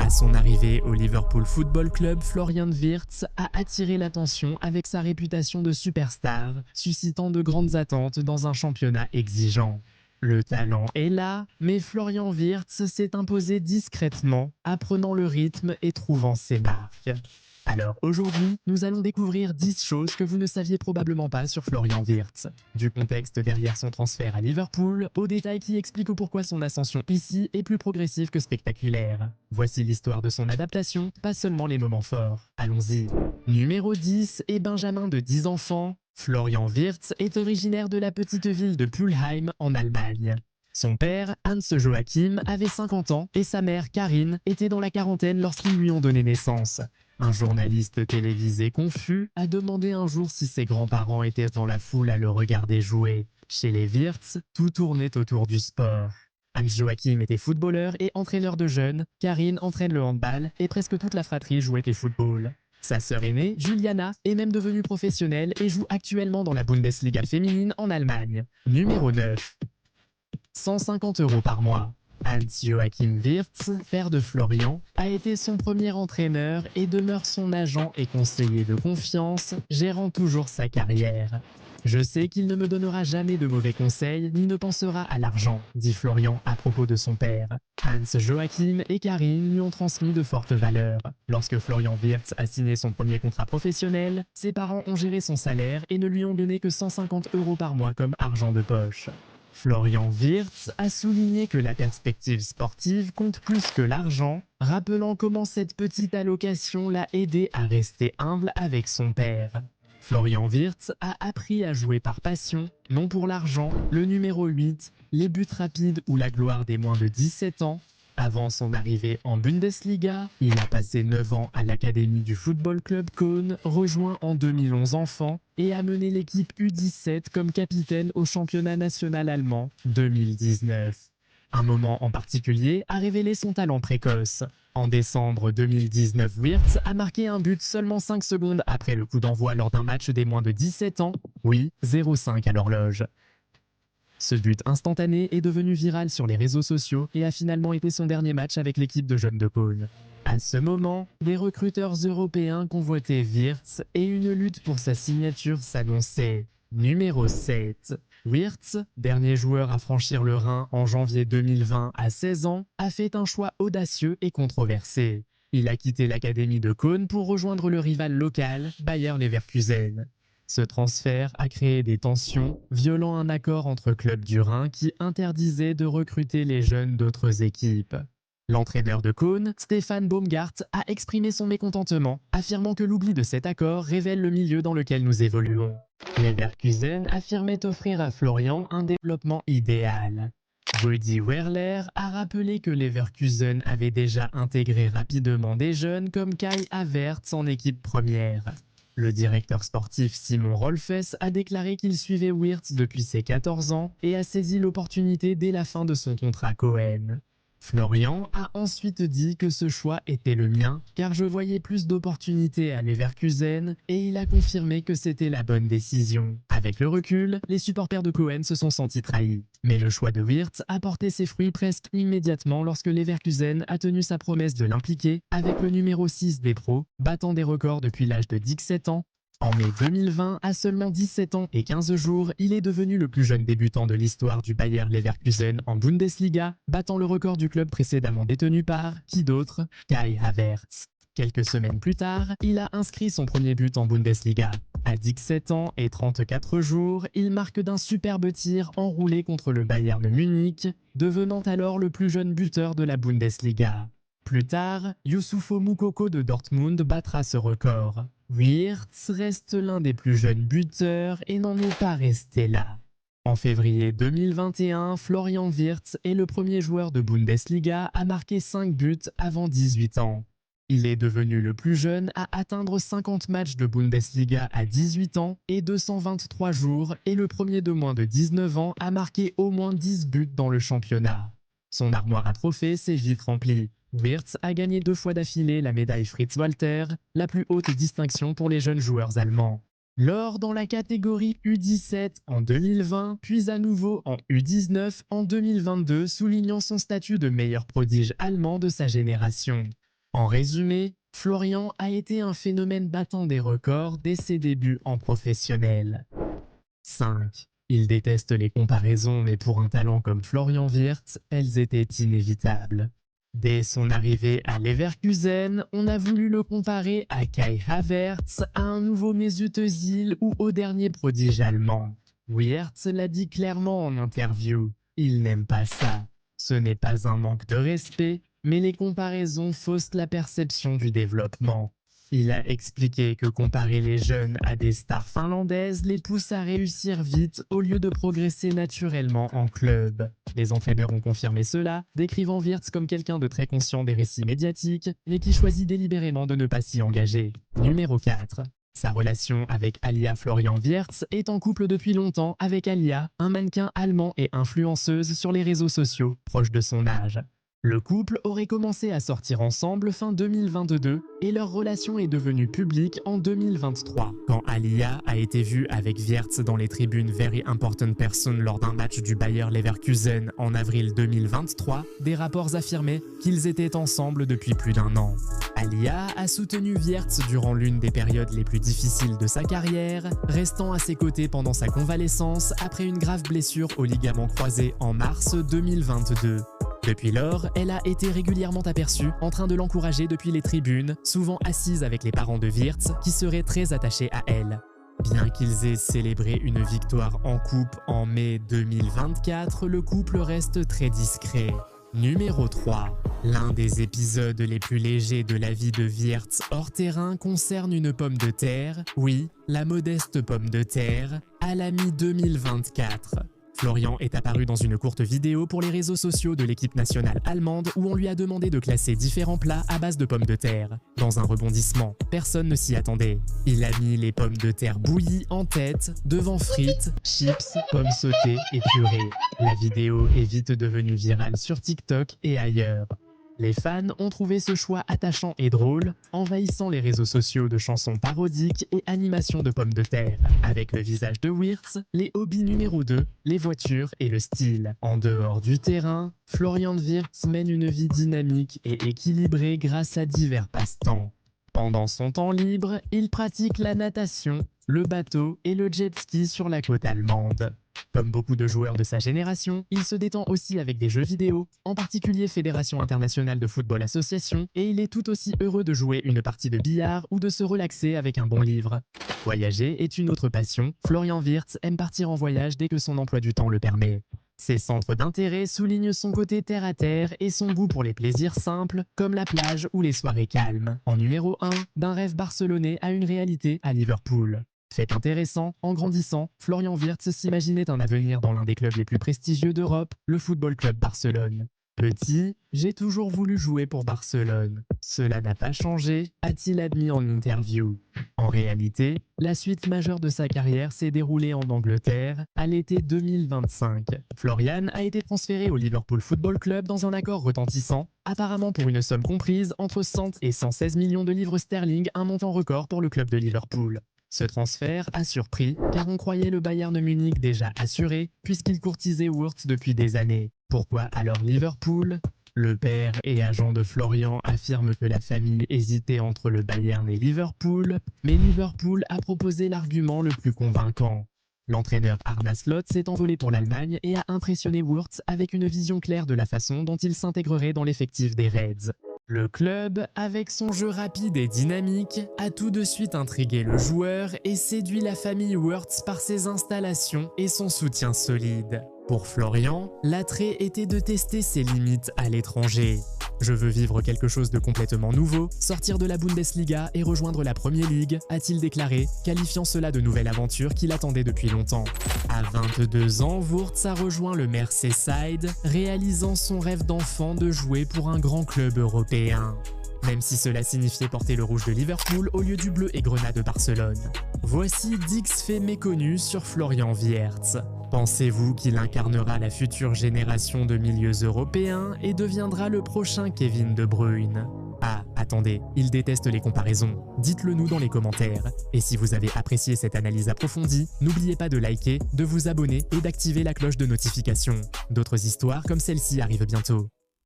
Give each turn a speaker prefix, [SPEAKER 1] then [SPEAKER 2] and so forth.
[SPEAKER 1] À son arrivée au Liverpool Football Club, Florian Wirtz a attiré l'attention avec sa réputation de superstar, suscitant de grandes attentes dans un championnat exigeant. Le talent est là, mais Florian Wirtz s'est imposé discrètement, apprenant le rythme et trouvant ses marques. Alors aujourd'hui, nous allons découvrir 10 choses que vous ne saviez probablement pas sur Florian Wirtz. Du contexte derrière son transfert à Liverpool, aux détails qui expliquent pourquoi son ascension ici est plus progressive que spectaculaire. Voici l'histoire de son adaptation, pas seulement les moments forts. Allons-y. Numéro 10 est Benjamin de 10 enfants. Florian Wirtz est originaire de la petite ville de Pulheim en Allemagne. Son père, Hans Joachim, avait 50 ans et sa mère, Karine, était dans la quarantaine lorsqu'ils lui ont donné naissance. Un journaliste télévisé confus a demandé un jour si ses grands-parents étaient dans la foule à le regarder jouer. Chez les Wirtz, tout tournait autour du sport. Hans Joachim était footballeur et entraîneur de jeunes, Karine entraîne le handball et presque toute la fratrie jouait au football. Sa sœur aînée, Juliana, est même devenue professionnelle et joue actuellement dans la Bundesliga féminine en Allemagne. Numéro 9. 150 € par mois. Hans-Joachim Wirtz, père de Florian, a été son premier entraîneur et demeure son agent et conseiller de confiance, gérant toujours sa carrière. Je sais qu'il ne me donnera jamais de mauvais conseils ni ne pensera à l'argent, dit Florian à propos de son père. Hans Joachim et Karine lui ont transmis de fortes valeurs. Lorsque Florian Wirtz a signé son premier contrat professionnel, ses parents ont géré son salaire et ne lui ont donné que 150 € par mois comme argent de poche. Florian Wirtz a souligné que la perspective sportive compte plus que l'argent, rappelant comment cette petite allocation l'a aidé à rester humble avec son père. Florian Wirtz a appris à jouer par passion, non pour l'argent, le numéro 8, les buts rapides ou la gloire des moins de 17 ans. Avant son arrivée en Bundesliga, il a passé 9 ans à l'académie du Football Club Köln, rejoint en 2011 enfants, et a mené l'équipe U17 comme capitaine au championnat national allemand 2019. Un moment en particulier a révélé son talent précoce. En décembre 2019, Wirtz a marqué un but seulement 5 secondes après le coup d'envoi lors d'un match des moins de 17 ans. Oui, 0,5 à l'horloge. Ce but instantané est devenu viral sur les réseaux sociaux et a finalement été son dernier match avec l'équipe de jeunes de Köln. À ce moment, les recruteurs européens convoitaient Wirtz et une lutte pour sa signature s'annonçait. Numéro 7. Wirtz, dernier joueur à franchir le Rhin en janvier 2020 à 16 ans, a fait un choix audacieux et controversé. Il a quitté l'académie de Köln pour rejoindre le rival local, Bayer Leverkusen. Ce transfert a créé des tensions, violant un accord entre clubs du Rhin qui interdisait de recruter les jeunes d'autres équipes. L'entraîneur de Köln, Stefan Baumgart, a exprimé son mécontentement, affirmant que l'oubli de cet accord révèle le milieu dans lequel nous évoluons. Leverkusen affirmait offrir à Florian un développement idéal. Rudi Werler a rappelé que Leverkusen avait déjà intégré rapidement des jeunes comme Kai Havertz en équipe première. Le directeur sportif Simon Rolfes a déclaré qu'il suivait Wirtz depuis ses 14 ans et a saisi l'opportunité dès la fin de son contrat Cohen. Florian a ensuite dit que ce choix était le mien car je voyais plus d'opportunités à Leverkusen et il a confirmé que c'était la bonne décision. Avec le recul, les supporters de Cohen se sont sentis trahis. Mais le choix de Wirtz a porté ses fruits presque immédiatement lorsque Leverkusen a tenu sa promesse de l'impliquer avec le numéro 6 des pros, battant des records depuis l'âge de 17 ans. En mai 2020, à seulement 17 ans et 15 jours, il est devenu le plus jeune débutant de l'histoire du Bayer Leverkusen en Bundesliga, battant le record du club précédemment détenu par, qui d'autre, Kai Havertz. Quelques semaines plus tard, il a inscrit son premier but en Bundesliga. À 17 ans et 34 jours, il marque d'un superbe tir enroulé contre le Bayern Munich, devenant alors le plus jeune buteur de la Bundesliga. Plus tard, Youssoufo Moukoko de Dortmund battra ce record. Wirtz reste l'un des plus jeunes buteurs et n'en est pas resté là. En février 2021, Florian Wirtz est le premier joueur de Bundesliga à marquer 5 buts avant 18 ans. Il est devenu le plus jeune à atteindre 50 matchs de Bundesliga à 18 ans et 223 jours et le premier de moins de 19 ans à marquer au moins 10 buts dans le championnat. Son armoire à trophées s'est vite remplie. Wirtz a gagné 2 fois d'affilée la médaille Fritz Walter, la plus haute distinction pour les jeunes joueurs allemands. L'or dans la catégorie U17 en 2020, puis à nouveau en U19 en 2022, soulignant son statut de meilleur prodige allemand de sa génération. En résumé, Florian a été un phénomène battant des records dès ses débuts en professionnel. 5. Il déteste les comparaisons, mais pour un talent comme Florian Wirtz, elles étaient inévitables. Dès son arrivée à Leverkusen, on a voulu le comparer à Kai Havertz, à un nouveau Mesut Özil ou au dernier prodige allemand. Wirtz l'a dit clairement en interview, il n'aime pas ça. Ce n'est pas un manque de respect, mais les comparaisons faussent la perception du développement. Il a expliqué que comparer les jeunes à des stars finlandaises les pousse à réussir vite au lieu de progresser naturellement en club. Les entraîneurs ont confirmé cela, décrivant Wirtz comme quelqu'un de très conscient des récits médiatiques, mais qui choisit délibérément de ne pas s'y engager. Numéro 4. Sa relation avec Alia Florian Wirtz est en couple depuis longtemps avec Alia, un mannequin allemand et influenceuse sur les réseaux sociaux, proche de son âge. Le couple aurait commencé à sortir ensemble fin 2022 et leur relation est devenue publique en 2023. Quand Alia a été vue avec Wirtz dans les tribunes Very Important Person lors d'un match du Bayer Leverkusen en avril 2023, des rapports affirmaient qu'ils étaient ensemble depuis plus d'un an. Alia a soutenu Wirtz durant l'une des périodes les plus difficiles de sa carrière, restant à ses côtés pendant sa convalescence après une grave blessure au ligament croisé en mars 2022. Depuis lors, elle a été régulièrement aperçue en train de l'encourager depuis les tribunes, souvent assise avec les parents de Wirtz qui seraient très attachés à elle. Bien qu'ils aient célébré une victoire en coupe en mai 2024, le couple reste très discret. Numéro 3. L'un des épisodes les plus légers de la vie de Wirtz hors terrain concerne une pomme de terre, oui, la modeste pomme de terre, à la mi-2024. Florian est apparu dans une courte vidéo pour les réseaux sociaux de l'équipe nationale allemande où on lui a demandé de classer différents plats à base de pommes de terre. Dans un rebondissement, personne ne s'y attendait. Il a mis les pommes de terre bouillies en tête, devant frites, chips, pommes sautées et purées. La vidéo est vite devenue virale sur TikTok et ailleurs. Les fans ont trouvé ce choix attachant et drôle, envahissant les réseaux sociaux de chansons parodiques et animations de pommes de terre. Avec le visage de Wirtz, les hobbies numéro 2, les voitures et le style. En dehors du terrain, Florian Wirtz mène une vie dynamique et équilibrée grâce à divers passe-temps. Pendant son temps libre, il pratique la natation, le bateau et le jet ski sur la côte allemande. Comme beaucoup de joueurs de sa génération, il se détend aussi avec des jeux vidéo, en particulier Fédération Internationale de Football Association, et il est tout aussi heureux de jouer une partie de billard ou de se relaxer avec un bon livre. Voyager est une autre passion, Florian Wirtz aime partir en voyage dès que son emploi du temps le permet. Ses centres d'intérêt soulignent son côté terre-à-terre et son goût pour les plaisirs simples, comme la plage ou les soirées calmes. En numéro 1, d'un rêve barcelonais à une réalité à Liverpool. Fait intéressant, en grandissant, Florian Wirtz s'imaginait un avenir dans l'un des clubs les plus prestigieux d'Europe, le Football Club Barcelone. Petit, j'ai toujours voulu jouer pour Barcelone. Cela n'a pas changé, a-t-il admis en interview. En réalité, la suite majeure de sa carrière s'est déroulée en Angleterre à l'été 2025. Florian a été transféré au Liverpool Football Club dans un accord retentissant, apparemment pour une somme comprise entre 100 et 116 millions de livres sterling, un montant record pour le club de Liverpool. Ce transfert a surpris car on croyait le Bayern Munich déjà assuré puisqu'il courtisait Wirtz depuis des années. Pourquoi alors Liverpool ? Le père et agent de Florian affirme que la famille hésitait entre le Bayern et Liverpool, mais Liverpool a proposé l'argument le plus convaincant. L'entraîneur Arne Slot s'est envolé pour l'Allemagne et a impressionné Wirtz avec une vision claire de la façon dont il s'intégrerait dans l'effectif des Reds. Le club, avec son jeu rapide et dynamique, a tout de suite intrigué le joueur et séduit la famille Wirtz par ses installations et son soutien solide. Pour Florian, l'attrait était de tester ses limites à l'étranger. Je veux vivre quelque chose de complètement nouveau, sortir de la Bundesliga et rejoindre la Premier League, a-t-il déclaré, qualifiant cela de nouvelle aventure qu'il attendait depuis longtemps. À 22 ans, Wirtz a rejoint le Merseyside, réalisant son rêve d'enfant de jouer pour un grand club européen. Même si cela signifiait porter le rouge de Liverpool au lieu du bleu et grenat de Barcelone. Voici 10 faits méconnus sur Florian Wirtz. Pensez-vous qu'il incarnera la future génération de milieux européens et deviendra le prochain Kevin De Bruyne? Ah, attendez, il déteste les comparaisons. Dites-le nous dans les commentaires. Et si vous avez apprécié cette analyse approfondie, n'oubliez pas de liker, de vous abonner et d'activer la cloche de notification. D'autres histoires comme celle-ci arrivent bientôt.